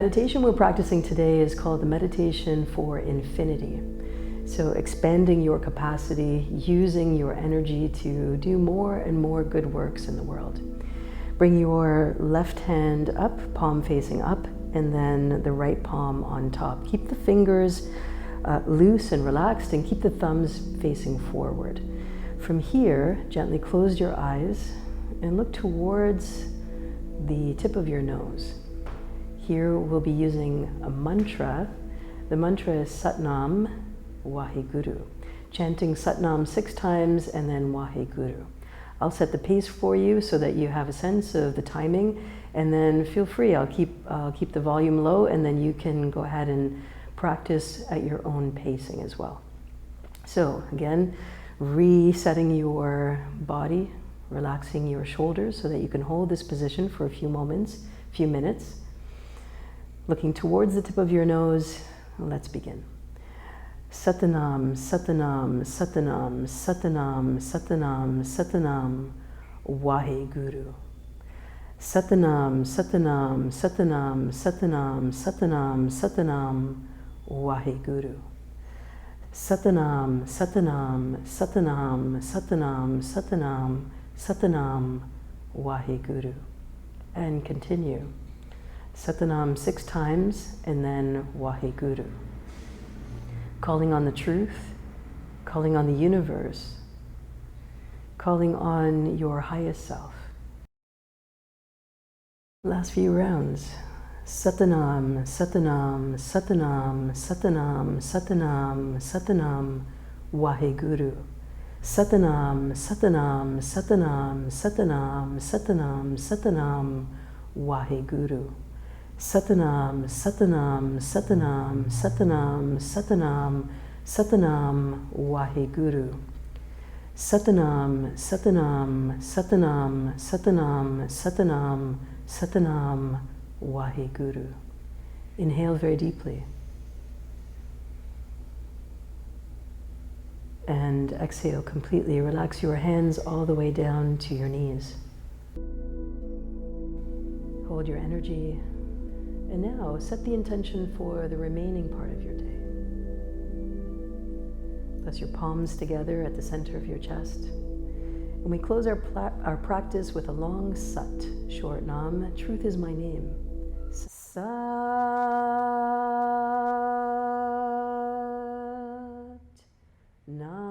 Meditation we're practicing today is called the meditation for infinity. So expanding your capacity, using your energy to do more and more good works in the world. Bring your left hand up, palm facing up, and then the right palm on top. Keep the fingers loose and relaxed, and keep the thumbs facing forward. From here, gently close your eyes and look towards the tip of your nose. Here we'll be using a mantra. The mantra is Sat Nam Wahe Guru. Chanting Sat Nam 6 times and then Wahe Guru. I'll set the pace for you so that you have a sense of the timing, and then feel free. I'll keep the volume low, and then you can go ahead and practice at your own pacing as well. So again, resetting your body, relaxing your shoulders so that you can hold this position for a few minutes. Looking towards the tip of your nose, let's begin. Sat Nam, Sat Nam, Sat Nam, Sat Nam, Sat Nam, Sat Nam, Wahe Guru. Sat Nam, Sat Nam, Sat Nam, Sat Nam, Sat Nam, Sat Nam, Wahe Guru. Sat Nam, Sat Nam, Sat Nam, Sat Nam, Sat Nam, Sat Nam, Wahe Guru. And continue. Sat Nam 6 times and then Wahe Guru. Calling on the truth, calling on the universe, calling on your highest self. Last few rounds. Sat Nam, Sat Nam, Sat Nam, Sat Nam, Sat Nam, Sat Nam, Wahe Guru. Sat Nam, Sat Nam, Sat Nam, Sat Nam, Sat Nam, Sat Nam, Wahe Guru. Sat Nam, Sat Nam, Sat Nam, Sat Nam, Sat Nam, Sat Nam, Wahe Guru. Sat Nam, Sat Nam, Sat Nam, Sat Nam, Sat Nam, Sat Nam, Wahe Guru. Inhale very deeply. And exhale completely. Relax your hands all the way down to your knees. Hold your energy. And now set the intention for the remaining part of your day. Place your palms together at the center of your chest. And we close our practice with a long Sat, short Nam. Truth is my name. Sat Nam.